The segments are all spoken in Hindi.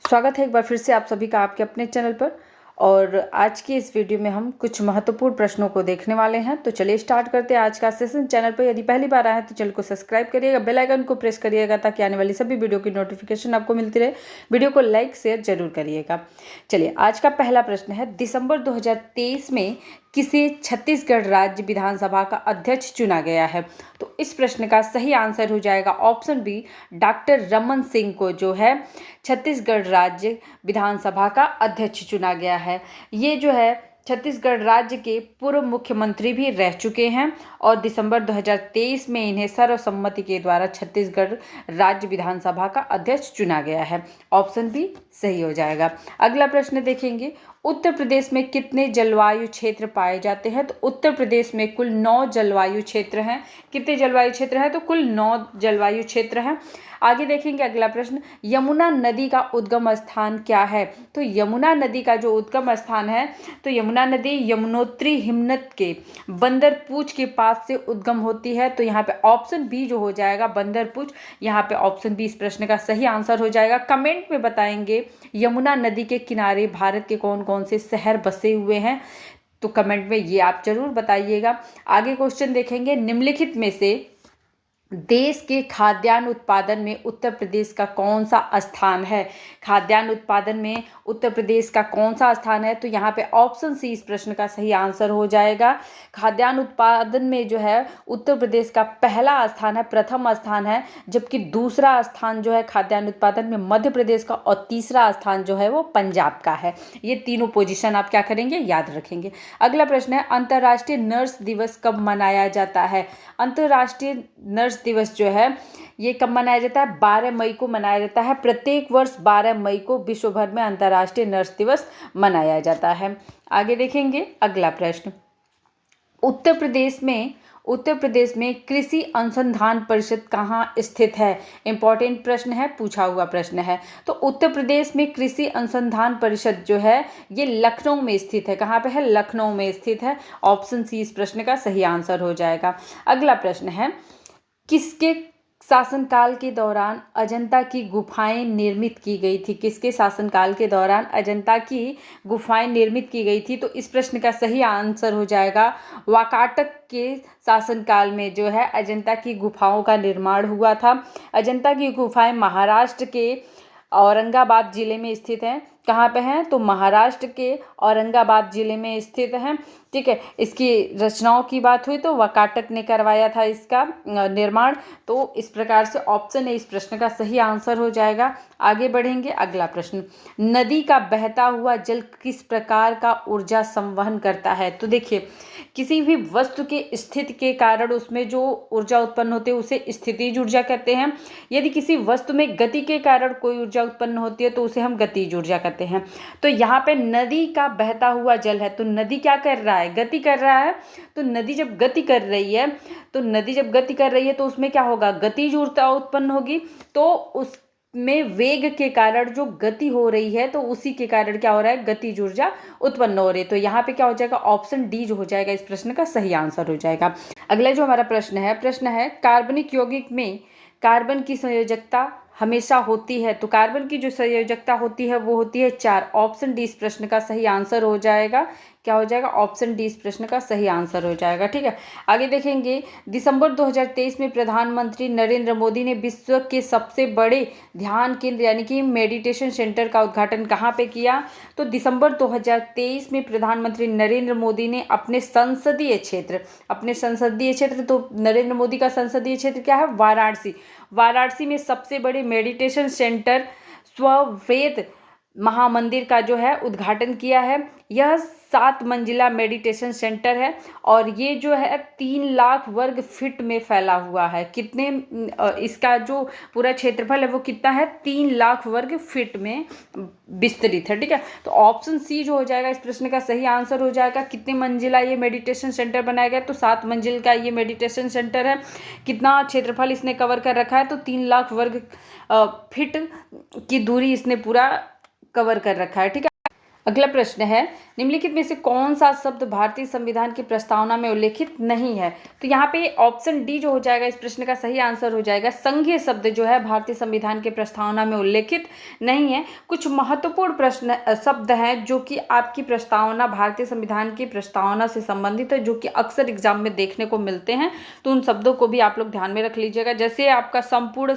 स्वागत है एक बार फिर से आप सभी का आपके अपने चैनल पर। और आज की इस वीडियो में हम कुछ महत्वपूर्ण प्रश्नों को देखने वाले हैं। तो चलिए स्टार्ट करते हैं आज का सेशन। चैनल पर यदि पहली बार आए हैं तो चैनल को सब्सक्राइब करिएगा, बेल आइकन को प्रेस करिएगा ताकि आने वाली सभी वीडियो की नोटिफिकेशन आपको मिलती रहे। वीडियो को लाइक शेयर जरूर करिएगा। चलिए आज का पहला प्रश्न है, दिसंबर 2023 में किसे छत्तीसगढ़ राज्य विधानसभा का अध्यक्ष चुना गया है? तो इस प्रश्न का सही आंसर हो जाएगा option B, doctor Raman Singh को जो है छत्तीसगढ़ राज्य विधानसभा का अध्यक्ष चुना गया है। ये जो है छत्तीसगढ़ राज्य के पूर्व मुख्यमंत्री भी रह चुके हैं और दिसंबर 2023 में इन्हें सर्वसम्मति के द्वारा छत्तीसगढ़ राज्य विधानसभा का अध्यक्ष चुना गया है। ऑप्शन बी सही हो जाएगा। अगला प्रश्न देखेंगे, उत्तर प्रदेश में कितने जलवायु क्षेत्र पाए जाते हैं? तो उत्तर प्रदेश में कुल 9 जलवायु क्षेत्र हैं। कितने जलवायु क्षेत्र हैं? तो कुल 9 जलवायु क्षेत्र हैं। आगे देखेंगे अगला प्रश्न, यमुना नदी का उद्गम स्थान क्या है? तो यमुना नदी का जो उद्गम स्थान है, तो यमुना नदी यमुनोत्री हिमनद के बंदरपूछ के पास से उद्गम होती है। तो यहाँ पे ऑप्शन बी जो हो जाएगा बंदरपूछ, यहाँ पे ऑप्शन बी इस प्रश्न का सही आंसर हो जाएगा। कमेंट में बताएंगे यमुना नदी के किनारे भारत के कौन कौन से शहर बसे हुए हैं, तो कमेंट में ये आप जरूर बताइएगा। आगे क्वेश्चन देखेंगे, निम्नलिखित में से देश के खाद्यान्न उत्पादन में उत्तर प्रदेश का कौन सा स्थान है? खाद्यान्न उत्पादन में उत्तर प्रदेश का कौन सा स्थान है? तो यहाँ पे ऑप्शन सी इस प्रश्न का सही आंसर हो जाएगा। खाद्यान्न उत्पादन में जो है उत्तर प्रदेश का पहला स्थान है, प्रथम स्थान है, जबकि दूसरा स्थान जो है खाद्यान्न उत्पादन में मध्य प्रदेश का और तीसरा स्थान जो है वो पंजाब का है। ये तीनों पोजीशन आप क्या करेंगे, याद रखेंगे। अगला प्रश्न है, अंतर्राष्ट्रीय नर्स दिवस कब मनाया जाता है? अंतर्राष्ट्रीय नर्स दिवस जो है ये कब मनाया जाता है? 12 मई को मनाया जाता है। प्रत्येक वर्ष 12 मई को विश्व भर में अंतर्राष्ट्रीय नर्स दिवस मनाया जाता है। आगे देखेंगे अगला प्रश्न, उत्तर प्रदेश में कृषि अनुसंधान परिषद कहाँ स्थित है? इंपॉर्टेंट प्रश्न है, पूछा हुआ प्रश्न है। तो उत्तर प्रदेश में कृषि अनुसंधान परिषद जो है ये लखनऊ में स्थित है। कहाँ पे है? लखनऊ में स्थित है। ऑप्शन सी इस प्रश्न का सही आंसर हो जाएगा। अगला प्रश्न है, किसके शासनकाल के दौरान अजंता की गुफाएं निर्मित की गई थी? किसके शासनकाल के दौरान अजंता की गुफाएं निर्मित की गई थी? तो इस प्रश्न का सही आंसर हो जाएगा वाकाटक के शासनकाल में जो है अजंता की गुफाओं का निर्माण हुआ था। अजंता की गुफाएं महाराष्ट्र के औरंगाबाद जिले में स्थित हैं। कहाँ पे हैं? तो महाराष्ट्र के औरंगाबाद जिले में स्थित हैं। ठीक है, इसकी रचनाओं की बात हुई तो वाकाटक ने करवाया था इसका निर्माण। तो इस प्रकार से ऑप्शन ए इस प्रश्न का सही आंसर हो जाएगा। आगे बढ़ेंगे अगला प्रश्न, नदी का बहता हुआ जल किस प्रकार का ऊर्जा संवहन करता है? तो देखिए, किसी भी वस्तु के स्थिति के कारण उसमें जो ऊर्जा उत्पन्न होती है उसे स्थितिज ऊर्जा कहते हैं। यदि किसी वस्तु में गति के कारण कोई ऊर्जा उत्पन्न होती है तो उसे हम गतिज ऊर्जा कहते हैं। तो यहाँ पे नदी का बहता हुआ जल है, तो नदी क्या कर रहा है? गति कर रहा है। तो नदी जब गति कर रही है तो उसमें क्या होगा? गतिज ऊर्जा उत्पन्न होगी। तो उसमें वेग के कारण जो गति हो रही है तो उसी के कारण क्या हो रहा है? गतिज ऊर्जा उत्पन्न हो रही है। तो यहाँ पे क्या हो जाएगा? ऑप्शन डी जो हो जाएगा इस प्रश्न का सही आंसर हो जाएगा। अगला जो हमारा प्रश्न है कार्बनिक यौगिक में कार्बन की संयोजकता हमेशा होती है। तो कार्बन की जो संयोजकता होती है वो होती है 4। ऑप्शन डी इस प्रश्न का सही आंसर हो जाएगा। क्या हो जाएगा? ऑप्शन डी इस प्रश्न का सही आंसर हो जाएगा। ठीक है, आगे देखेंगे, दिसंबर 2023 में प्रधानमंत्री नरेंद्र मोदी ने विश्व के सबसे बड़े ध्यान केंद्र यानी कि मेडिटेशन सेंटर का उद्घाटन कहाँ पे किया? तो दिसंबर 2023 में प्रधानमंत्री नरेंद्र मोदी ने अपने संसदीय क्षेत्र तो नरेंद्र मोदी का संसदीय क्षेत्र क्या है? वाराणसी में सबसे बड़े मेडिटेशन सेंटर स्ववेद महामंदिर का जो है उद्घाटन किया है। यह 7 मंजिला मेडिटेशन सेंटर है और ये जो है 3 लाख वर्ग फीट में फैला हुआ है। कितने इसका जो पूरा क्षेत्रफल है वो कितना है? 3 लाख वर्ग फीट में विस्तृत है। ठीक है, तो ऑप्शन सी जो हो जाएगा इस प्रश्न का सही आंसर हो जाएगा। कितने मंजिला ये मेडिटेशन सेंटर बनाया गया? तो 7 मंजिल का ये मेडिटेशन सेंटर है। कितना क्षेत्रफल इसने कवर कर रखा है? तो 3 लाख वर्ग फीट की दूरी इसने पूरा कवर कर रखा है। ठीक है, अगला प्रश्न है, निम्नलिखित में से कौन सा शब्द भारतीय संविधान की प्रस्तावना में उल्लेखित नहीं है? तो यहाँ पे ऑप्शन डी जो हो जाएगा इस प्रश्न का सही आंसर हो जाएगा। संघीय शब्द जो है भारतीय संविधान के प्रस्तावना में उल्लेखित नहीं है। कुछ महत्वपूर्ण प्रश्न शब्द हैं जो कि आपकी प्रस्तावना, भारतीय संविधान की प्रस्तावना से संबंधित है, जो कि अक्सर एग्जाम में देखने को मिलते हैं, तो उन शब्दों को भी आप लोग ध्यान में रख लीजिएगा। जैसे आपका संपूर्ण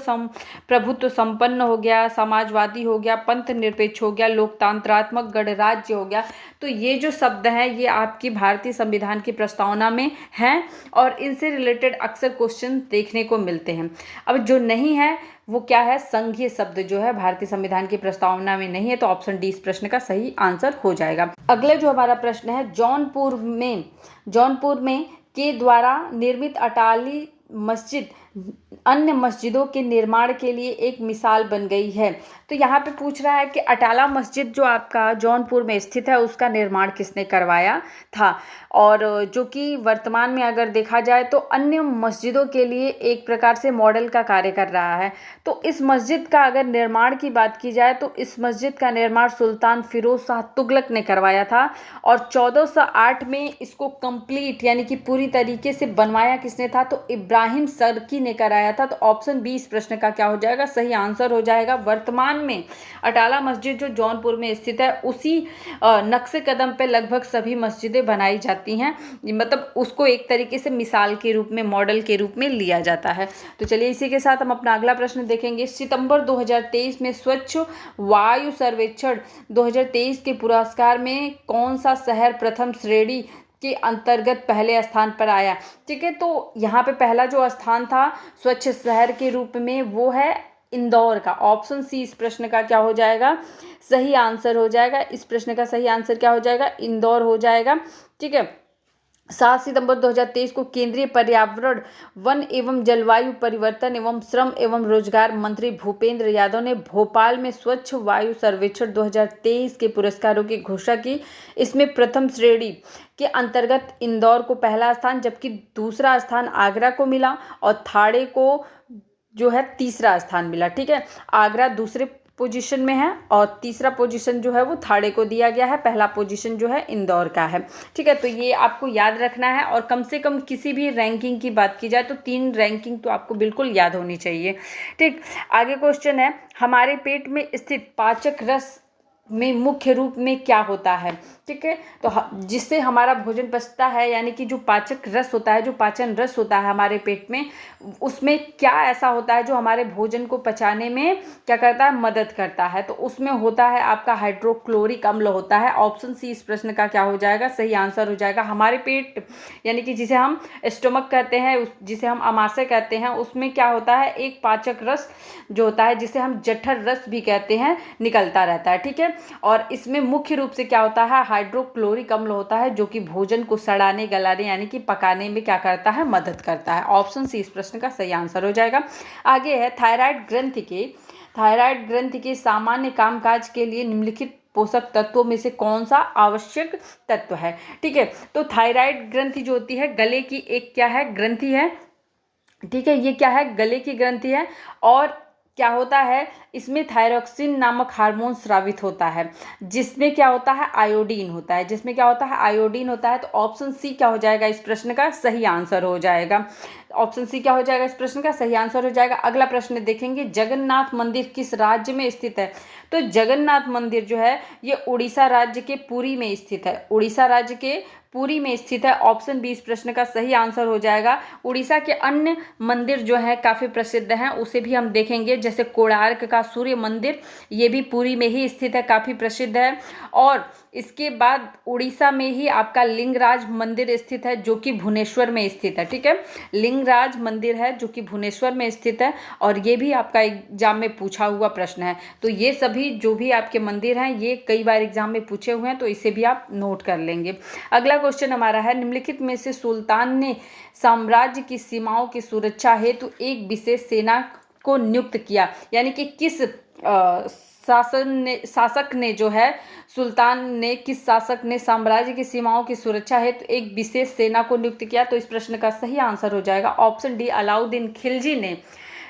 प्रभुत्व संपन्न हो गया, समाजवादी हो गया, पंथ निरपेक्ष हो गया, लोकतांत्रात्मक गणराज्य हो गया। तो ये जो शब्द हैं ये आपकी भारतीय संविधान की प्रस्तावना में हैं और इनसे रिलेटेड अक्सर क्वेश्चन देखने को मिलते हैं। अब जो नहीं है वो क्या है? संघीय शब्द जो है भारतीय संविधान की प्रस्तावना में नहीं है, तो ऑप्शन डी इस प्रश्न का सही आंसर हो जाएगा। अगला जो हमारा प्रश्न है, जौनपुर में के द्वारा निर्मित अटाली मस्जिद अन्य मस्जिदों के निर्माण के लिए एक मिसाल बन गई है। तो यहाँ पे पूछ रहा है कि अटाला मस्जिद जो आपका जौनपुर में स्थित है उसका निर्माण किसने करवाया था, और जो कि वर्तमान में अगर देखा जाए तो अन्य मस्जिदों के लिए एक प्रकार से मॉडल का कार्य कर रहा है। तो इस मस्जिद का अगर निर्माण की बात की जाए तो इस मस्जिद का निर्माण सुल्तान फिरोज शाह तुगलक ने करवाया था और 1408 में इसको कंप्लीट यानी कि पूरी तरीके से बनवाया किसने था? तो इब्राहिम सरकी ने कराया था। तो ऑप्शन बी इस प्रश्न का क्या हो जाएगा? सही आंसर हो जाएगा। वर्तमान में अटाला मस्जिद जो जौनपुर में स्थित है उसी नक्शे कदम पे लगभग सभी मस्जिदें बनाई जाती हैं, मतलब उसको एक तरीके से मिसाल के रूप में, मॉडल के रूप में लिया जाता है। तो चलिए इसी के साथ हम अपना अगला प्रश्न देखेंगे। सितंबर 2023 में स्वच्छ वायु सर्वेक्षण 2023 के पुरस्कार में कौन सा शहर प्रथम श्रेणी के अंतर्गत पहले स्थान पर आया? ठीक है, तो यहाँ पे पहला जो स्थान था स्वच्छ शहर के रूप में वो है इंदौर का। ऑप्शन सी इस प्रश्न का क्या हो जाएगा? सही आंसर हो जाएगा। इस प्रश्न का सही आंसर क्या हो जाएगा? इंदौर हो जाएगा। ठीक है, 7 सितंबर 2023 को केंद्रीय पर्यावरण, वन एवं जलवायु परिवर्तन एवं श्रम एवं रोजगार मंत्री भूपेंद्र यादव ने भोपाल में स्वच्छ वायु सर्वेक्षण 2023 के पुरस्कारों की घोषणा की। इसमें प्रथम श्रेणी के अंतर्गत इंदौर को पहला स्थान, जबकि दूसरा स्थान आगरा को मिला और थाने को जो है तीसरा स्थान मिला। ठीक है, आगरा दूसरे पोजीशन में है और तीसरा पोजीशन जो है वो थाने को दिया गया है, पहला पोजीशन जो है इंदौर का है। ठीक है, तो ये आपको याद रखना है और कम से कम किसी भी रैंकिंग की बात की जाए तो 3 रैंकिंग तो आपको बिल्कुल याद होनी चाहिए। ठीक, आगे क्वेश्चन है, हमारे पेट में स्थित पाचक रस में मुख्य रूप में क्या होता है? ठीक है, तो जिससे हमारा भोजन पचता है, यानी कि जो पाचक रस होता है, जो पाचन रस होता है हमारे पेट में, उसमें क्या ऐसा होता है जो हमारे भोजन को पचाने में क्या करता है? मदद करता है। तो उसमें होता है आपका हाइड्रोक्लोरिक अम्ल होता है। ऑप्शन सी इस प्रश्न का क्या हो जाएगा? सही आंसर हो जाएगा। हमारे पेट यानी कि जिसे हम स्टमक कहते हैं, जिसे हम अमाशय कहते हैं, उसमें क्या होता है? एक पाचक रस जो होता है, जिसे हम जठर रस भी कहते हैं, निकलता रहता है। ठीक है, और इसमें मुख्य रूप से क्या होता है? हाइड्रोक्लोरिक अम्ल होता है, जो कि भोजन को सड़ाने, गलाने यानी कि पकाने में क्या करता है? मदद करता है। ऑप्शन सी इस प्रश्न का सही आंसर हो जाएगा। आगे है, थायराइड ग्रंथि के सामान्य कामकाज के लिए निम्नलिखित पोषक तत्वों में से कौन सा आवश्यक तत्व है? ठीक है, तो थायराइड ग्रंथि जो होती है गले की एक क्या है? ग्रंथि है। ठीक है, ये क्या है? गले की ग्रंथि है। और क्या होता है? इसमें थायरोक्सिन नामक हार्मोन स्रावित होता है, जिसमें क्या होता है? आयोडीन होता है। जिसमें क्या होता है? आयोडीन होता है। तो ऑप्शन सी क्या हो जाएगा? इस प्रश्न का सही आंसर हो जाएगा। ऑप्शन सी क्या हो जाएगा? इस प्रश्न का सही आंसर हो जाएगा। अगला प्रश्न देखेंगे, जगन्नाथ मंदिर किस राज्य में स्थित है? तो जगन्नाथ मंदिर जो है ये उड़ीसा राज्य के पुरी में स्थित है। उड़ीसा राज्य के पुरी में स्थित है। ऑप्शन बी इस प्रश्न का सही आंसर हो जाएगा। उड़ीसा के अन्य मंदिर जो है काफ़ी प्रसिद्ध हैं, उसे भी हम देखेंगे, जैसे कोणार्क का सूर्य मंदिर, ये भी पुरी में ही स्थित है, काफ़ी प्रसिद्ध है। और इसके बाद उड़ीसा में ही आपका लिंगराज मंदिर स्थित है, जो कि भुवनेश्वर में स्थित है। ठीक है, लिंगराज मंदिर है जो कि भुवनेश्वर में स्थित है, और ये भी आपका एग्जाम में पूछा हुआ प्रश्न है। तो ये सभी जो भी आपके मंदिर हैं ये कई बार एग्जाम में पूछे हुए हैं, तो इसे भी आप नोट कर लेंगे। अगला क्वेश्चन हमारा है, निम्नलिखित में से सुल्तान ने साम्राज्य की सीमाओं की सुरक्षा हेतु एक विशेष सेना को नियुक्त किया, यानी कि किस शासक ने जो है, किस शासक ने साम्राज्य की सीमाओं की सुरक्षा हेतु एक विशेष सेना को नियुक्त किया? तो इस प्रश्न का सही आंसर हो जाएगा ऑप्शन डी, अलाउद्दीन खिलजी ने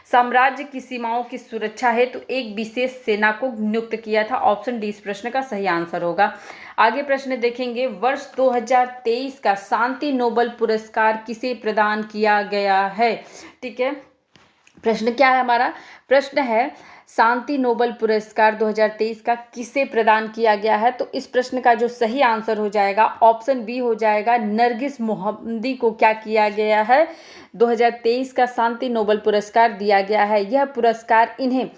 साम्राज्य की सीमाओं की सुरक्षा हेतु एक विशेष सेना को नियुक्त किया था। ऑप्शन डी इस प्रश्न का सही आंसर होगा। आगे प्रश्न देखेंगे, वर्ष 2023 का शांति नोबेल पुरस्कार किसे प्रदान किया गया है। ठीक है, प्रश्न क्या है हमारा, प्रश्न है शांति नोबेल पुरस्कार 2023 का किसे प्रदान किया गया है। तो इस प्रश्न का जो सही आंसर हो जाएगा ऑप्शन बी हो जाएगा, नरगिस मोहम्मदी को क्या किया गया है, 2023 का शांति नोबेल पुरस्कार दिया गया है। यह पुरस्कार इन्हें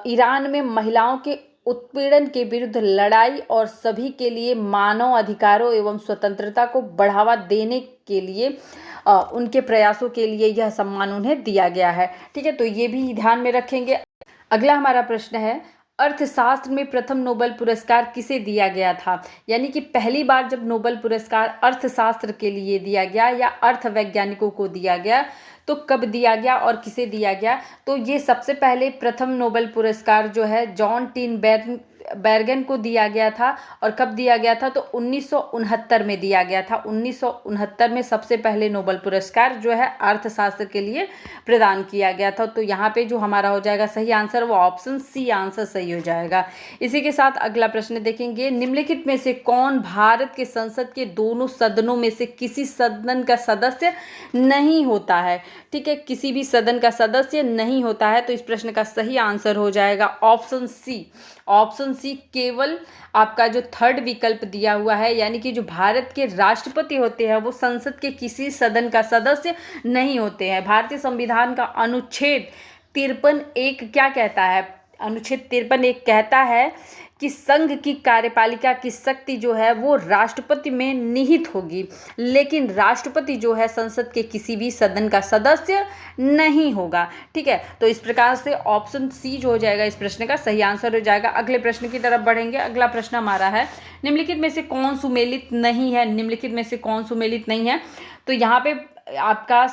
ईरान में महिलाओं के उत्पीड़न के विरुद्ध लड़ाई और सभी के लिए मानव अधिकारों एवं स्वतंत्रता को बढ़ावा देने के लिए उनके प्रयासों के लिए यह सम्मान उन्हें दिया गया है। ठीक है, तो ये भी ध्यान में रखेंगे। अगला हमारा प्रश्न है, अर्थशास्त्र में प्रथम नोबेल पुरस्कार किसे दिया गया था। यानी कि पहली बार जब नोबेल पुरस्कार अर्थशास्त्र के लिए दिया गया या अर्थवैज्ञानिकों को दिया गया तो कब दिया गया और किसे दिया गया। तो ये सबसे पहले प्रथम नोबेल पुरस्कार जो है जॉन टीन बेर्गन को दिया गया था। और कब दिया गया था, तो 1969 में दिया गया था। 1969 में सबसे पहले नोबेल पुरस्कार जो है अर्थशास्त्र के लिए प्रदान किया गया था। तो यहाँ पे जो हमारा हो जाएगा सही आंसर वो ऑप्शन सी आंसर सही हो जाएगा। इसी के साथ अगला प्रश्न देखेंगे, निम्नलिखित में से कौन भारत के संसद के दोनों सदनों में से किसी सदन का सदस्य नहीं होता है। ठीक है, किसी भी सदन का सदस्य नहीं होता है। तो इस प्रश्न का सही आंसर हो जाएगा ऑप्शन सी। ऑप्शन सी केवल आपका जो थर्ड विकल्प दिया हुआ है, यानी कि जो भारत के राष्ट्रपति होते हैं वो संसद के किसी सदन का सदस्य नहीं होते हैं। भारतीय संविधान का अनुच्छेद 53(1) क्या कहता है, अनुच्छेद 53(1) कहता है कि संघ की कार्यपालिका की शक्ति जो है वो राष्ट्रपति में निहित होगी, लेकिन राष्ट्रपति जो है संसद के किसी भी सदन का सदस्य नहीं होगा। ठीक है, तो इस प्रकार से ऑप्शन सी जो हो जाएगा इस प्रश्न का सही आंसर हो जाएगा। अगले प्रश्न की तरफ बढ़ेंगे। अगला प्रश्न हमारा है, निम्नलिखित में से कौन सुमेलित नहीं है। निम्नलिखित में से कौन सुमेलित नहीं है, तो यहाँ पे आपका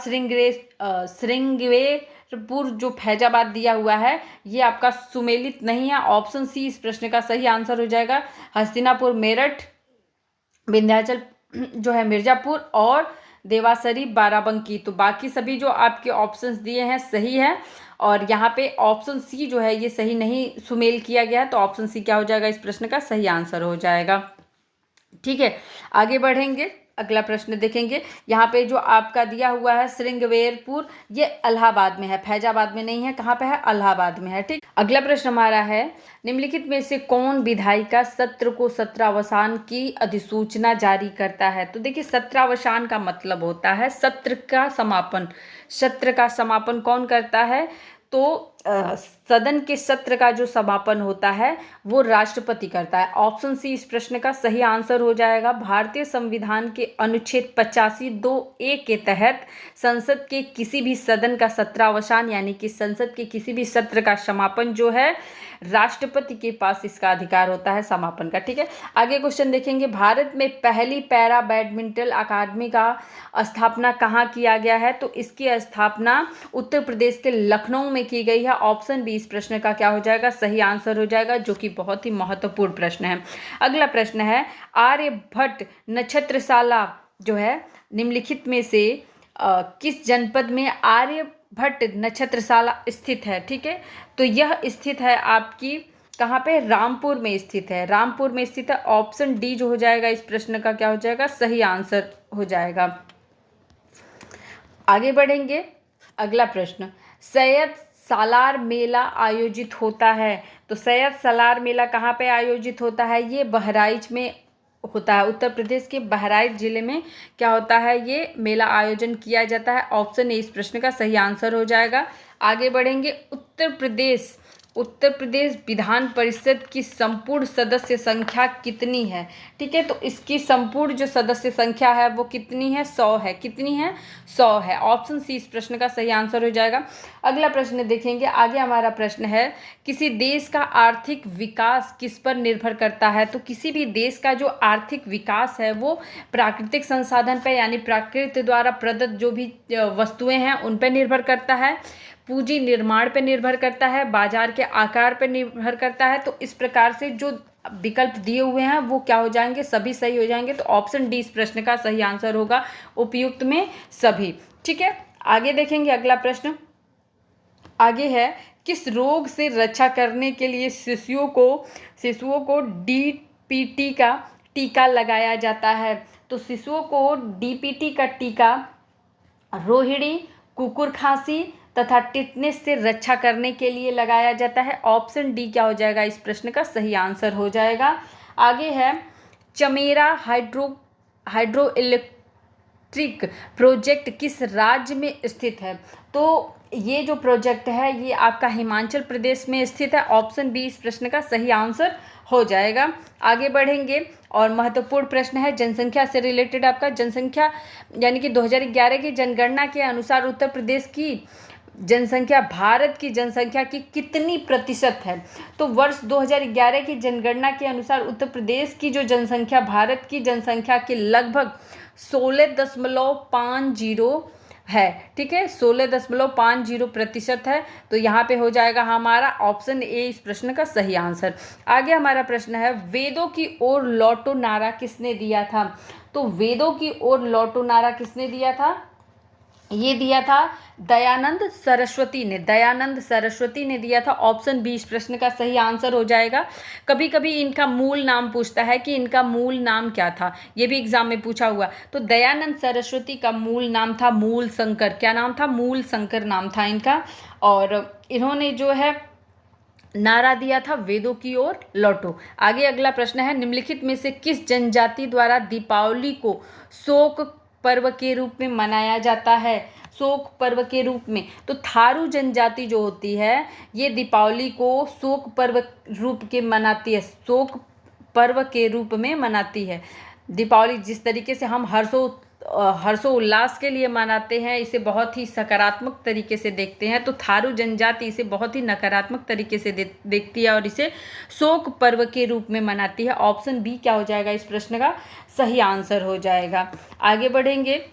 श्रृंगेरपुर जो फैजाबाद दिया हुआ है ये आपका सुमेलित नहीं है। ऑप्शन सी इस प्रश्न का सही आंसर हो जाएगा। हस्तिनापुर मेरठ, विंध्याचल जो है मिर्जापुर और देवासरी बाराबंकी। तो बाकी सभी जो आपके ऑप्शंस दिए हैं सही है और यहाँ पे ऑप्शन सी जो है ये सही नहीं सुमेल किया गया। तो ऑप्शन सी क्या हो जाएगा इस प्रश्न का सही आंसर हो जाएगा। ठीक है, आगे बढ़ेंगे। अगला प्रश्न देखेंगे, यहाँ पे जो आपका दिया हुआ है श्रृंगेरपुर ये इलाहाबाद में है, फैजाबाद में नहीं है। कहाँ पे है, इलाहाबाद में है। ठीक, अगला प्रश्न हमारा है, निम्नलिखित में से कौन विधायिका सत्र को सत्रावसान की अधिसूचना जारी करता है। तो देखिए सत्रावसान का मतलब होता है सत्र का समापन। सत्र का समापन कौन करता है, तो सदन के सत्र का जो समापन होता है वो राष्ट्रपति करता है। ऑप्शन सी इस प्रश्न का सही आंसर हो जाएगा। भारतीय संविधान के अनुच्छेद 85(2)(a) के तहत संसद के किसी भी सदन का सत्रावसान यानी कि संसद के किसी भी सत्र का समापन जो है राष्ट्रपति के पास इसका अधिकार होता है समापन का। ठीक है, आगे क्वेश्चन देखेंगे, भारत में पहली पैरा बैडमिंटन अकादमी का स्थापना कहाँ किया गया है। तो इसकी स्थापना उत्तर प्रदेश के लखनऊ में की गई है। ऑप्शन बी इस प्रश्न का क्या हो जाएगा सही आंसर हो जाएगा, जो कि बहुत ही महत्वपूर्ण प्रश्न है। अगला प्रश्न है, आर्यभट्ट नक्षत्रशाला जो है निम्नलिखित में से किस जनपद में आर्यभट्ट नक्षत्रशाला स्थित है। ठीक है, तो यह स्थित है आपकी कहाँ पे, रामपुर में स्थित है। रामपुर में स्थित है। ऑप्शन डी जो हो जाएगा इस प्रश्न का क्या हो जाएगा सही आंसर हो जाएगा। आगे बढ़ेंगे। अगला प्रश्न, सैयद सालार मेला आयोजित होता है। तो सैयद सालार मेला कहाँ पे आयोजित होता है, ये बहराइच में होता है। उत्तर प्रदेश के बहराइच जिले में क्या होता है, ये मेला आयोजन किया जाता है। ऑप्शन ए इस प्रश्न का सही आंसर हो जाएगा। आगे बढ़ेंगे। उत्तर प्रदेश विधान परिषद की संपूर्ण सदस्य संख्या कितनी है। ठीक है, तो इसकी संपूर्ण जो सदस्य संख्या है वो कितनी है, 100 है। कितनी है, 100 है। ऑप्शन सी इस प्रश्न का सही आंसर हो जाएगा। अगला प्रश्न देखेंगे। आगे हमारा प्रश्न है, किसी देश का आर्थिक विकास किस पर निर्भर करता है। तो किसी भी देश का जो आर्थिक विकास है वो प्राकृतिक संसाधन पर यानी प्रकृति द्वारा प्रदत्त जो भी वस्तुएं हैं उन पर निर्भर करता है, पूंजी निर्माण पर निर्भर करता है, बाजार के आकार पर निर्भर करता है। तो इस प्रकार से जो विकल्प दिए हुए हैं वो क्या हो जाएंगे, सभी सही हो जाएंगे। तो ऑप्शन डी इस प्रश्न का सही आंसर होगा, उपयुक्त में सभी। ठीक है, आगे देखेंगे। अगला प्रश्न आगे है, किस रोग से रक्षा करने के लिए शिशुओं को डीपीटी का टीका लगाया जाता है? तो शिशुओं को डीपीटी का टीका रोहिणी, कुकुर खांसी तथा टिटनेस से रक्षा करने के लिए लगाया जाता है। ऑप्शन डी क्या हो जाएगा इस प्रश्न का सही आंसर हो जाएगा। आगे है, चमेरा हाइड्रो इलेक्ट्रिक प्रोजेक्ट किस राज्य में स्थित है? तो ये जो प्रोजेक्ट है ये आपका हिमाचल प्रदेश में स्थित है। ऑप्शन बी इस प्रश्न का सही आंसर हो जाएगा। आगे बढ़ेंगे और महत्वपूर्ण प्रश्न है जनसंख्या से रिलेटेड आपका। जनसंख्या यानी कि 2011 की जनगणना के अनुसार उत्तर प्रदेश की जनसंख्या भारत की जनसंख्या की कितनी प्रतिशत है? तो वर्ष 2011 की जनगणना के अनुसार उत्तर प्रदेश की जो जनसंख्या भारत की जनसंख्या के लगभग 16.50 है। ठीक है, 16.50% है। तो यहाँ पे हो जाएगा हमारा ऑप्शन ए इस प्रश्न का सही आंसर। आगे हमारा प्रश्न है, वेदों की ओर लौटो नारा किसने दिया था? तो वेदों की ओर लौटो नारा किसने दिया था? ये दिया था दयानंद सरस्वती ने दिया था। ऑप्शन बी इस प्रश्न का सही आंसर हो जाएगा। कभी कभी इनका मूल नाम पूछता है कि इनका मूल नाम क्या था, ये भी एग्जाम में पूछा हुआ। तो दयानंद सरस्वती का मूल नाम था मूल शंकर। क्या नाम था? मूल शंकर नाम था इनका। और इन्होंने जो है नारा दिया था वेदों की ओर लौटो। आगे अगला प्रश्न है, निम्नलिखित में से किस जनजाति द्वारा दीपावली को शोक पर्व के रूप में मनाया जाता है? शोक पर्व के रूप में तो थारू जनजाति जो होती है ये दीपावली को शोक पर्व रूप के मनाती है, शोक पर्व के रूप में मनाती है। दीपावली जिस तरीके से हम हर्षोल्लास के लिए मनाते हैं, इसे बहुत ही सकारात्मक तरीके से देखते हैं, तो थारू जनजाति इसे बहुत ही नकारात्मक तरीके से देखती है और इसे शोक पर्व के रूप में मनाती है। ऑप्शन बी क्या हो जाएगा इस प्रश्न का सही आंसर हो जाएगा। आगे बढ़ेंगे,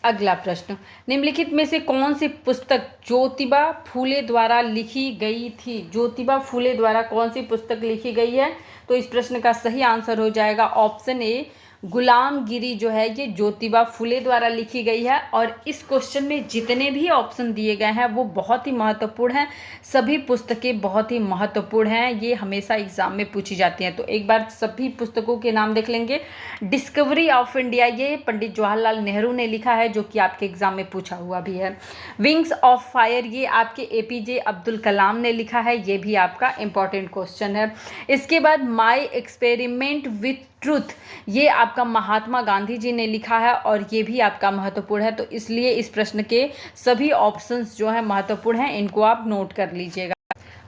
अगला प्रश्न, निम्नलिखित में से कौन सी पुस्तक ज्योतिबा फूले द्वारा लिखी गई थी? ज्योतिबा फूले द्वारा कौन सी पुस्तक लिखी गई है? तो इस प्रश्न का सही आंसर हो जाएगा ऑप्शन ए, गुलामगिरी जो है ये ज्योतिबा फूले द्वारा लिखी गई है। और इस क्वेश्चन में जितने भी ऑप्शन दिए गए हैं वो बहुत ही महत्वपूर्ण हैं, सभी पुस्तकें बहुत ही महत्वपूर्ण हैं, ये हमेशा एग्जाम में पूछी जाती हैं। तो एक बार सभी पुस्तकों के नाम देख लेंगे। डिस्कवरी ऑफ इंडिया ये पंडित जवाहरलाल नेहरू ने लिखा है, जो कि आपके एग्जाम में पूछा हुआ भी है। विंग्स ऑफ फायर ये आपके एपीजे अब्दुल कलाम ने लिखा है, ये भी आपका इंपॉर्टेंट क्वेश्चन है। इसके बाद माई एक्सपेरिमेंट विथ ट्रुथ ये आपका महात्मा गांधी जी ने लिखा है और ये भी आपका महत्वपूर्ण है। तो इसलिए इस प्रश्न के सभी ऑप्शंस जो है महत्वपूर्ण हैं, इनको आप नोट कर लीजिएगा।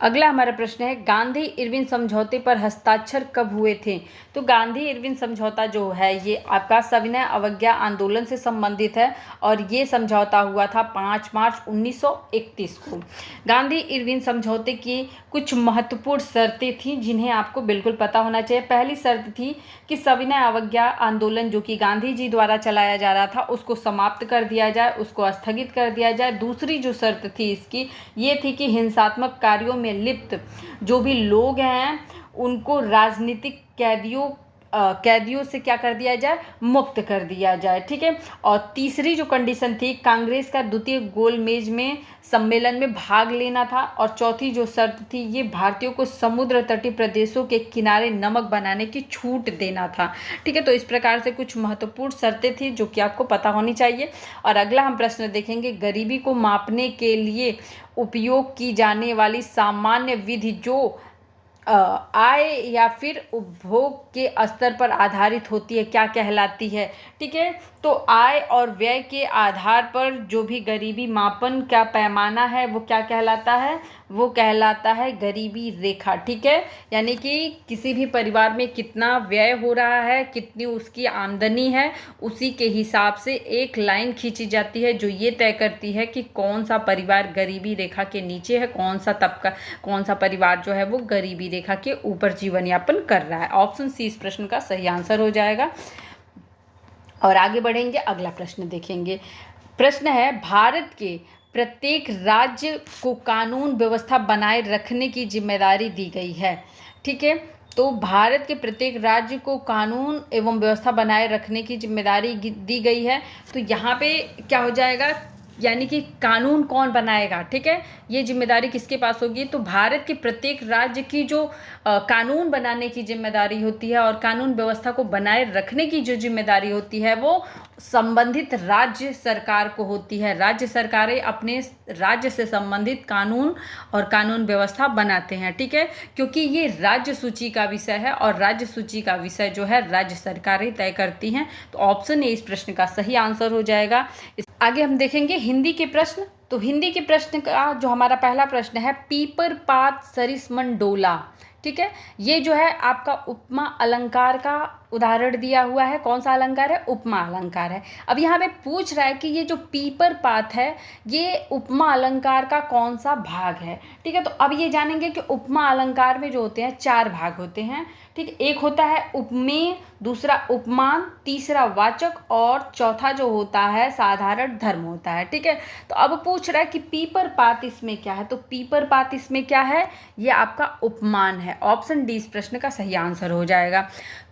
अगला हमारा प्रश्न है, गांधी इरविन समझौते पर हस्ताक्षर कब हुए थे? तो गांधी इरविन समझौता जो है ये आपका सविनय अवज्ञा आंदोलन से संबंधित है और ये समझौता हुआ था 5 मार्च 1931 को। गांधी इरविन समझौते की कुछ महत्वपूर्ण शर्तें थी जिन्हें आपको बिल्कुल पता होना चाहिए। पहली शर्त थी कि सविनय अवज्ञा आंदोलन जो कि गांधी जी द्वारा चलाया जा रहा था उसको समाप्त कर दिया जाए, उसको स्थगित कर दिया जाए। दूसरी जो शर्त थी इसकी ये थी कि हिंसात्मक कार्यों में लिप्त जो भी लोग हैं उनको राजनीतिक कैदियों से क्या कर दिया जाए, मुक्त कर दिया जाए। ठीक है, और तीसरी जो कंडीशन थी, कांग्रेस का द्वितीय गोलमेज में सम्मेलन में भाग लेना था। और चौथी जो शर्त थी ये भारतीयों को समुद्र तटीय प्रदेशों के किनारे नमक बनाने की छूट देना था। ठीक है, तो इस प्रकार से कुछ महत्वपूर्ण शर्तें थी जो कि आपको पता होनी चाहिए। और अगला हम प्रश्न देखेंगे, गरीबी को मापने के लिए उपयोग की जाने वाली सामान्य विधि जो आय या फिर उपभोग के स्तर पर आधारित होती है क्या कहलाती है? ठीक है, तो आय और व्यय के आधार पर जो भी गरीबी मापन का पैमाना है वो क्या कहलाता है? वो कहलाता है गरीबी रेखा। ठीक है, यानी कि किसी भी परिवार में कितना व्यय हो रहा है, कितनी उसकी आमदनी है, उसी के हिसाब से एक लाइन खींची जाती है जो ये तय करती है कि कौन सा परिवार गरीबी रेखा के नीचे है, कौन सा परिवार जो है वो गरीबी रेखा के ऊपर जीवन यापन कर रहा है। ऑप्शन सी इस प्रश्न का सही आंसर हो जाएगा। और आगे बढ़ेंगे, अगला प्रश्न देखेंगे। प्रश्न है, भारत के प्रत्येक राज्य को कानून व्यवस्था बनाए रखने की जिम्मेदारी दी गई है। ठीक है, तो भारत के प्रत्येक राज्य को कानून एवं व्यवस्था बनाए रखने की जिम्मेदारी दी गई है। तो यहाँ पे क्या हो जाएगा, यानी कि कानून कौन बनाएगा, ठीक है, ये जिम्मेदारी किसके पास होगी? तो भारत के प्रत्येक राज्य की जो कानून बनाने की जिम्मेदारी होती है और कानून व्यवस्था को बनाए रखने की जो जिम्मेदारी होती है वो संबंधित राज्य सरकार को होती है। राज्य सरकारें अपने राज्य से संबंधित कानून और कानून व्यवस्था बनाते हैं, ठीक है, क्योंकि ये राज्य सूची का विषय है और राज्य सूची का विषय जो है राज्य सरकारें तय करती हैं। तो ऑप्शन ए इस प्रश्न का सही आंसर हो जाएगा। आगे हम देखेंगे हिंदी के प्रश्न। तो हिंदी के प्रश्न का जो हमारा पहला प्रश्न है, पीपर पात सरिसमन डोला, ठीक है, ये जो है आपका उपमा अलंकार का उदाहरण दिया हुआ है। कौन सा अलंकार है? उपमा अलंकार है। अब यहाँ पे पूछ रहा है कि ये जो पीपर पात है ये उपमा अलंकार का कौन सा भाग है, ठीक है। तो अब ये जानेंगे कि उपमा अलंकार में जो होते हैं 4 भाग होते हैं, ठीक है। एक होता है उपमेय, दूसरा उपमान, तीसरा वाचक और चौथा जो होता है साधारण धर्म होता है, ठीक है। तो अब पूछ रहा है कि पीपर पात इसमें क्या है? तो पीपर पात इसमें क्या है? ये आपका उपमान है। ऑप्शन डी इस प्रश्न का सही आंसर हो जाएगा।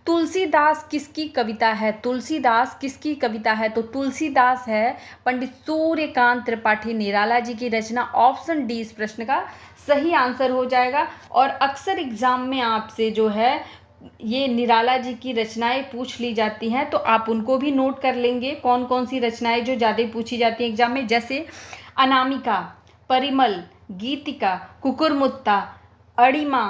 तुलसीदास किसकी कविता है? तुलसीदास किसकी कविता है? तो तुलसीदास है पंडित सूर्यकांत त्रिपाठी निराला जी की रचना। ऑप्शन डी इस प्रश्न का सही आंसर हो जाएगा। और अक्सर एग्जाम में आपसे जो है ये निराला जी की रचनाएं पूछ ली जाती हैं, तो आप उनको भी नोट कर लेंगे कौन कौन सी रचनाएं जो ज़्यादा पूछी जाती हैं एग्जाम में, जैसे अनामिका, परिमल, गीतिका, कुकुरमुत्ता, अड़िमा,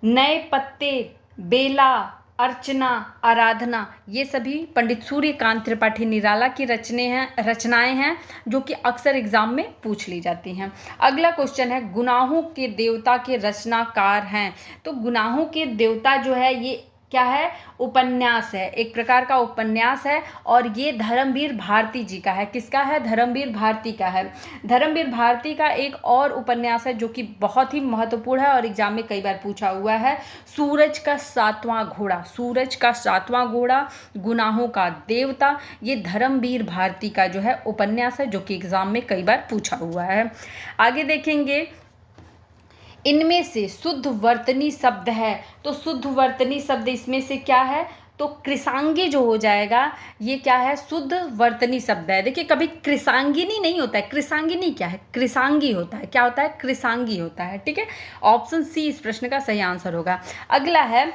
नए पत्ते, बेला, अर्चना, आराधना, ये सभी पंडित सूर्यकांत त्रिपाठी निराला की रचनाएं हैं जो कि अक्सर एग्जाम में पूछ ली जाती हैं। अगला क्वेश्चन है, गुनाहों के देवता के रचनाकार हैं। तो गुनाहों के देवता जो है ये क्या है? उपन्यास है, एक प्रकार का उपन्यास है और ये धर्मवीर भारती जी का है। किसका है? धर्मवीर भारती का है। धर्मवीर भारती का एक और उपन्यास है जो कि बहुत ही महत्वपूर्ण है और एग्जाम में कई बार पूछा हुआ है, सूरज का 7वां घोड़ा। सूरज का 7वां घोड़ा, गुनाहों का देवता, ये धर्मवीर भारती का जो है उपन्यास है जो कि एग्जाम में कई बार पूछा हुआ है। आगे देखेंगे, इनमें से शुद्ध वर्तनी शब्द है। तो शुद्ध वर्तनी शब्द इसमें से क्या है? तो कृसांगी जो हो जाएगा ये क्या है? शुद्ध वर्तनी शब्द है। देखिए कभी कृसांगिनी नहीं होता है, कृसांगिनी क्या है? कृसांगी होता है। क्या होता है? कृसांगी होता है, ठीक है। ऑप्शन सी इस प्रश्न का सही आंसर होगा। अगला है,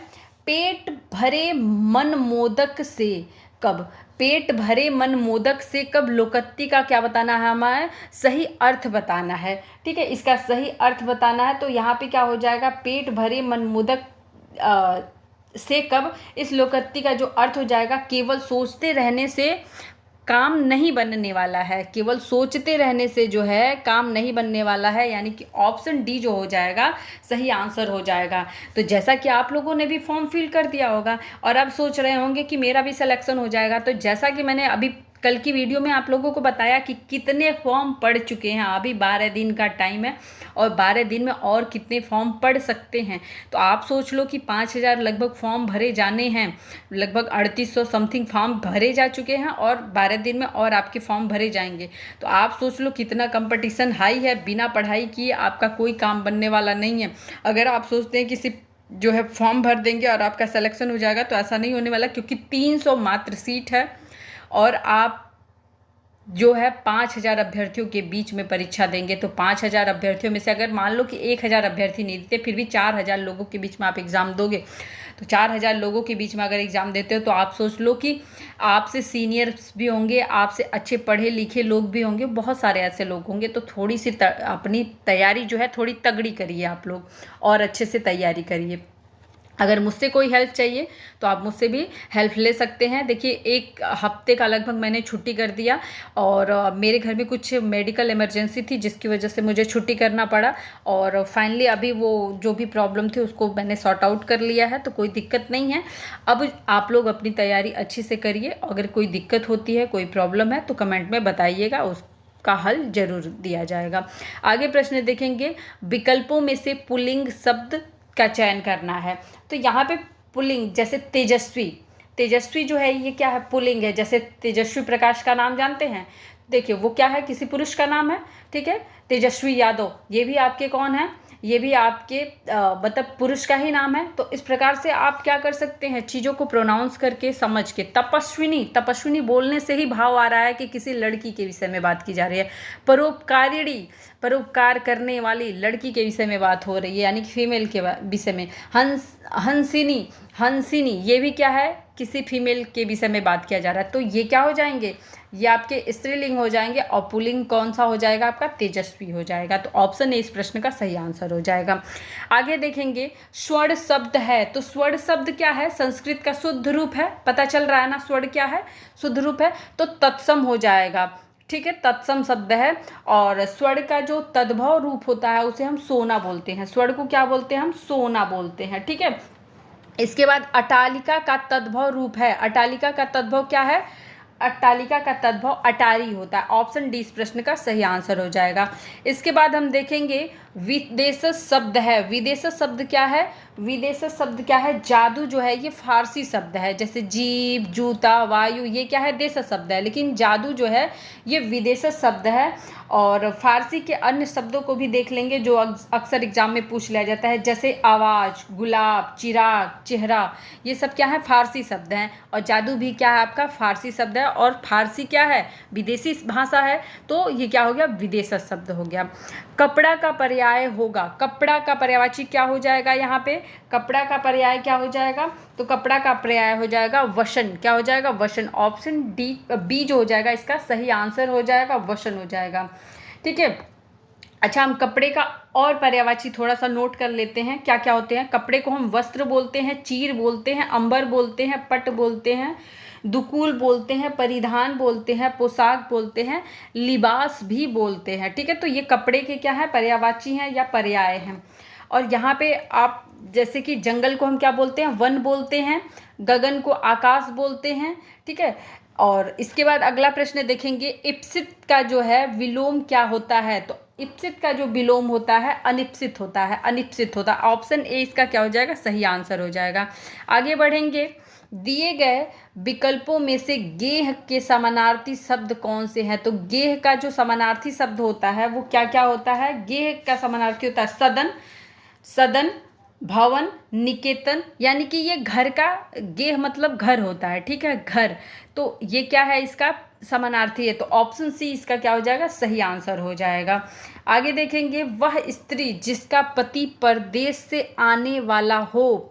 पेट भरे मन मोदक से कब? पेट भरे मन मोदक से कब लोकोक्ति का क्या बताना है? हमें सही अर्थ बताना है, ठीक है। इसका सही अर्थ बताना है। तो यहाँ पे क्या हो जाएगा? पेट भरे मन मोदक से कब, इस लोकोक्ति का जो अर्थ हो जाएगा, केवल सोचते रहने से काम नहीं बनने वाला है। केवल सोचते रहने से जो है काम नहीं बनने वाला है, यानी कि ऑप्शन डी जो हो जाएगा सही आंसर हो जाएगा। तो जैसा कि आप लोगों ने भी फॉर्म फिल कर दिया होगा और अब सोच रहे होंगे कि मेरा भी सिलेक्शन हो जाएगा, तो जैसा कि मैंने अभी कल की वीडियो में आप लोगों को बताया कि कितने फॉर्म पढ़ चुके हैं, अभी 12 दिन का टाइम है और 12 दिन में और कितने फॉर्म पढ़ सकते हैं। तो आप सोच लो कि 5000 लगभग फॉर्म भरे जाने हैं, लगभग 3800 समथिंग फॉर्म भरे जा चुके हैं और 12 दिन में और आपके फॉर्म भरे जाएंगे। तो आप सोच लो कितना कंपटीशन हाई है। बिना पढ़ाई किए आपका कोई काम बनने वाला नहीं है। अगर आप सोचते हैं कि सिर्फ जो है फॉर्म भर देंगे और आपका सिलेक्शन हो जाएगा, तो ऐसा नहीं होने वाला, क्योंकि 300 मात्र सीट है और आप जो है 5000 अभ्यर्थियों के बीच में परीक्षा देंगे। तो 5000 अभ्यर्थियों में से अगर मान लो कि 1000 अभ्यर्थी नहीं देते, फिर भी 4000 लोगों के बीच में आप एग्ज़ाम दोगे। तो 4000 लोगों के बीच में अगर एग्ज़ाम देते हो तो आप सोच लो कि आपसे सीनियर्स भी होंगे, आपसे अच्छे पढ़े लिखे लोग भी होंगे, बहुत सारे ऐसे लोग होंगे। तो थोड़ी सी अपनी तैयारी जो है थोड़ी तगड़ी करिए आप लोग और अच्छे से तैयारी करिए। अगर मुझसे कोई हेल्प चाहिए तो आप मुझसे भी हेल्प ले सकते हैं। देखिए 1 हफ्ते का लगभग मैंने छुट्टी कर दिया और मेरे घर में कुछ मेडिकल इमरजेंसी थी जिसकी वजह से मुझे छुट्टी करना पड़ा और फाइनली अभी वो जो भी प्रॉब्लम थी उसको मैंने सॉर्ट आउट कर लिया है, तो कोई दिक्कत नहीं है। अब आप लोग अपनी तैयारी अच्छी से करिए। अगर कोई दिक्कत होती है, कोई प्रॉब्लम है तो कमेंट में बताइएगा, उसका हल जरूर दिया जाएगा। आगे प्रश्न देखेंगे, विकल्पों में से पुल्लिंग शब्द का चयन करना है। तो यहाँ पे पुल्लिंग, जैसे तेजस्वी, तेजस्वी जो है ये क्या है? पुल्लिंग है। जैसे तेजस्वी प्रकाश का नाम जानते हैं, देखिए वो क्या है? किसी पुरुष का नाम है, ठीक है। तेजस्वी यादव, ये भी आपके कौन है? ये भी आपके मतलब पुरुष का ही नाम है। तो इस प्रकार से आप क्या कर सकते हैं, चीज़ों को प्रोनाउंस करके समझ के। तपस्विनी, तपस्विनी बोलने से ही भाव आ रहा है कि किसी लड़की के विषय में बात की जा रही है। परोपकारिणी, परोपकार करने वाली लड़की के विषय में बात हो रही है, यानी कि फीमेल के विषय में। हंसिनी, हंसिनी ये भी क्या है, किसी फीमेल के विषय में बात किया जा रहा है। तो ये क्या हो जाएंगे, ये आपके स्त्रीलिंग हो जाएंगे। और पुल्लिंग कौन सा हो जाएगा आपका, तेजस्वी हो जाएगा। तो ऑप्शन ए इस प्रश्न का सही आंसर हो जाएगा। आगे देखेंगे, स्वर्ण शब्द है। तो स्वर्ण शब्द क्या है, संस्कृत का शुद्ध रूप है। पता चल रहा है ना, स्वर्ण क्या है, शुद्ध रूप है। तो तत्सम हो जाएगा, ठीक है, तत्सम शब्द है। और स्वर्ण का जो तद्भव रूप होता है उसे हम सोना बोलते हैं। स्वर्ण को क्या बोलते हैं, हम सोना बोलते हैं, ठीक है। इसके बाद अटालिका का तद्भव रूप है। अटालिका का तद्भव क्या है, अट्टालिका का तद्भव अटारी होता है। ऑप्शन डी इस प्रश्न का सही आंसर हो जाएगा। इसके बाद हम देखेंगे, विदेश शब्द है। विदेश शब्द क्या है, विदेश शब्द क्या है, जादू जो है ये फारसी शब्द है। जैसे जीव, जूता, वायु ये क्या है, देश शब्द है, लेकिन जादू जो है ये विदेश शब्द है। और फारसी के अन्य शब्दों को भी देख लेंगे जो अक्सर एग्जाम में पूछ लिया जाता है, जैसे आवाज़, गुलाब, चिराग, चेहरा, ये सब क्या है, फारसी शब्द हैं। और जादू भी क्या है आपका, फारसी शब्द है। और फारसी क्या है, विदेशी भाषा है। तो ये क्या हो गया, विदेशी शब्द हो गया। कपड़ा का पर्याय होगा, कपड़ा का पर्यायवाची क्या हो जाएगा, यहाँ पे कपड़ा का पर्याय क्या हो जाएगा, तो कपड़ा का पर्याय हो जाएगा वसन। क्या हो जाएगा, वसन। ऑप्शन डी, बी जो हो जाएगा इसका सही आंसर हो जाएगा, वसन हो जाएगा, ठीक है। अच्छा, हम कपड़े का और पर्यायवाची थोड़ा सा नोट कर लेते हैं, क्या क्या होते हैं। कपड़े को हम वस्त्र बोलते हैं, चीर बोलते हैं, अंबर बोलते हैं, पट बोलते हैं, दुकूल बोलते हैं, परिधान बोलते हैं, पोशाक बोलते हैं, लिबास भी बोलते हैं, ठीक है। तो ये कपड़े के क्या है, पर्यायवाची हैं या पर्याय हैं। और यहाँ पे आप जैसे कि जंगल को हम क्या बोलते हैं, वन बोलते हैं, गगन को आकाश बोलते हैं, ठीक है। और इसके बाद अगला प्रश्न देखेंगे, इप्सित का जो है विलोम क्या होता है। तो इप्सित का जो विलोम होता है अनिप्सित होता है, अनिप्सित होता है। ऑप्शन ए इसका क्या हो जाएगा, सही आंसर हो जाएगा। आगे बढ़ेंगे, दिए गए विकल्पों में से गेह के समानार्थी शब्द कौन से हैं। तो गेह का जो समानार्थी शब्द होता है वो क्या क्या होता है, गेह का समानार्थी होता है सदन, सदन, भवन, निकेतन, यानी कि ये घर का, गेह मतलब घर होता है, ठीक है, घर। तो ये क्या है, इसका समानार्थी है। तो ऑप्शन सी इसका क्या हो जाएगा, सही आंसर हो जाएगा। आगे देखेंगे, वह स्त्री जिसका पति परदेश से आने वाला हो,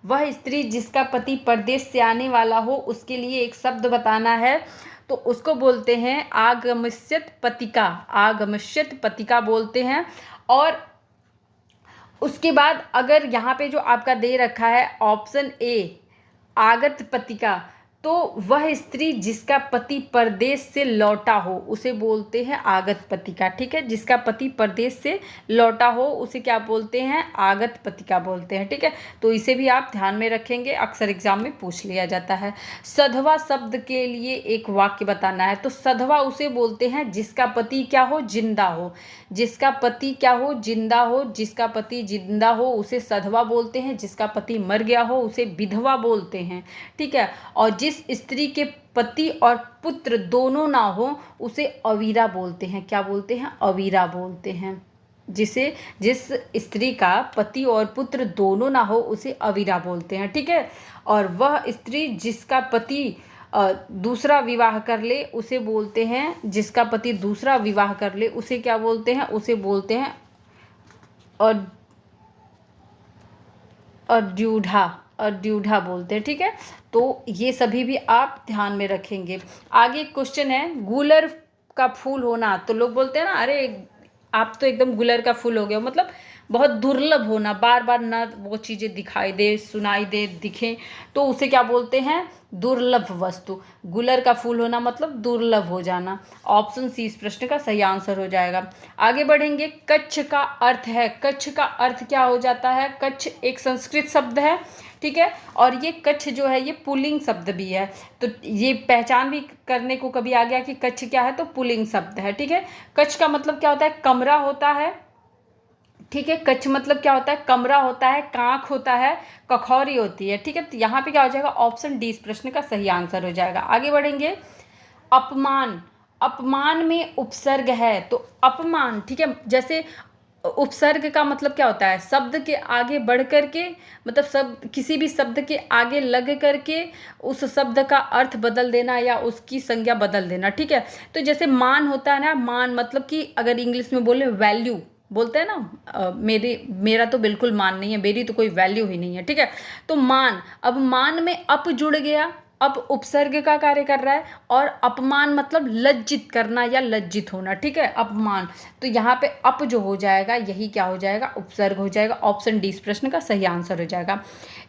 वह स्त्री जिसका पति परदेश से आने वाला हो, उसके लिए एक शब्द बताना है। तो उसको बोलते हैं आगमस्यत पतिका, आगमस्यत पतिका बोलते हैं। और उसके बाद अगर यहाँ पे जो आपका दे रखा है ऑप्शन ए आगत पतिका, तो वह स्त्री जिसका पति परदेश से लौटा हो उसे बोलते हैं आगत पतिका, ठीक है। जिसका पति परदेश से लौटा हो उसे क्या बोलते हैं, आगत पतिका बोलते हैं, ठीक है। तो इसे भी आप ध्यान में रखेंगे, अक्सर एग्जाम में पूछ लिया जाता है। सधवा शब्द के लिए एक वाक्य बताना है। तो सधवा उसे बोलते हैं जिसका पति क्या हो, जिंदा हो, जिसका पति क्या हो, जिंदा हो, जिसका पति जिंदा हो उसे सधवा बोलते हैं, जिसका पति मर गया हो उसे विधवा बोलते हैं, ठीक है। और जिस स्त्री के पति और पुत्र दोनों ना हो उसे अवीरा बोलते हैं, क्या बोलते हैं, अवीरा बोलते हैं। जिस स्त्री का पति और पुत्र दोनों ना हो उसे अवीरा बोलते हैं, ठीक है। और वह स्त्री जिसका पति दूसरा विवाह कर ले उसे बोलते हैं, जिसका पति दूसरा विवाह कर ले उसे क्या बोलते हैं, उसे बोलते हैं और ड्यूढ़ा बोलते हैं, ठीक है। तो ये सभी भी आप ध्यान में रखेंगे। आगे क्वेश्चन है, गुलर का फूल होना। तो लोग बोलते हैं ना, अरे आप तो एकदम गुलर का फूल हो गए हो, मतलब बहुत दुर्लभ होना, बार बार ना वो चीज़ें दिखाई दे, सुनाई दे, दिखें, तो उसे क्या बोलते हैं, दुर्लभ वस्तु। गुलर का फूल होना मतलब दुर्लभ हो जाना। ऑप्शन सी इस प्रश्न का सही आंसर हो जाएगा। आगे बढ़ेंगे, कच्छ का अर्थ है। कच्छ का अर्थ क्या हो जाता है, कच्छ एक संस्कृत शब्द है, ठीक है। और ये कच्छ जो है ये पुल्लिंग शब्द भी है। तो ये पहचान भी करने को कभी आ गया कि कच्छ क्या है, तो पुल्लिंग शब्द है, ठीक है। कच्छ का मतलब क्या होता है, कमरा होता है, ठीक है। कच्छ मतलब क्या होता है, कमरा होता है, कांख होता है, कखौरी होती है, ठीक है। तो यहाँ पे क्या हो जाएगा, ऑप्शन डी इस प्रश्न का सही आंसर हो जाएगा। आगे बढ़ेंगे, अपमान, अपमान में उपसर्ग है। तो अपमान, ठीक है, जैसे उपसर्ग का मतलब क्या होता है, शब्द के आगे बढ़ करके, मतलब शब्द, किसी भी शब्द के आगे लग करके उस शब्द का अर्थ बदल देना या उसकी संज्ञा बदल देना, ठीक है। तो जैसे मान होता है ना, मान मतलब कि अगर इंग्लिश में बोले वैल्यू बोलते हैं ना, मेरा तो बिल्कुल मान नहीं है, मेरी तो कोई वैल्यू ही नहीं है, ठीक है। तो मान, अब मान में अप जुड़ गया, अब उपसर्ग का कार्य कर रहा है, और अपमान मतलब लज्जित करना या लज्जित होना, ठीक है, अपमान। तो यहाँ पे अप जो हो जाएगा, यही क्या हो जाएगा, उपसर्ग हो जाएगा। ऑप्शन डी इस प्रश्न का सही आंसर हो जाएगा।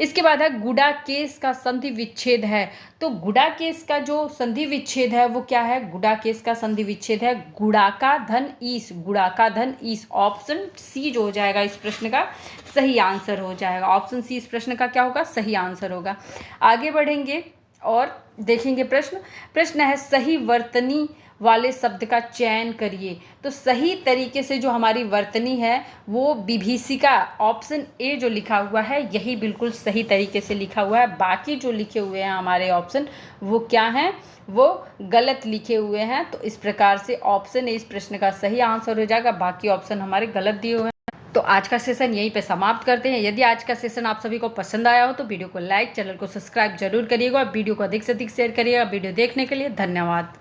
इसके बाद है गुड़ा केस का संधि विच्छेद है। तो गुड़ा केस का जो संधि विच्छेद है वो क्या है, गुड़ा केस का संधि विच्छेद है गुड़ा का धन ईस, गुड़ा का धन ईस। ऑप्शन सी जो हो जाएगा इस प्रश्न का सही आंसर हो जाएगा। ऑप्शन सी इस प्रश्न का क्या होगा, सही आंसर होगा। आगे बढ़ेंगे और देखेंगे प्रश्न है सही वर्तनी वाले शब्द का चयन करिए। तो सही तरीके से जो हमारी वर्तनी है वो विभीषिका, ऑप्शन ए जो लिखा हुआ है यही बिल्कुल सही तरीके से लिखा हुआ है। बाकी जो लिखे हुए हैं हमारे ऑप्शन वो क्या हैं, वो गलत लिखे हुए हैं। तो इस प्रकार से ऑप्शन ए इस प्रश्न का सही आंसर हो जाएगा, बाकी ऑप्शन हमारे गलत दिए हुए हैं। तो आज का सेशन यहीं पे समाप्त करते हैं। यदि आज का सेशन आप सभी को पसंद आया हो तो वीडियो को लाइक, चैनल को सब्सक्राइब जरूर करिएगा और वीडियो को अधिक से अधिक शेयर करिएगा। वीडियो देखने के लिए धन्यवाद।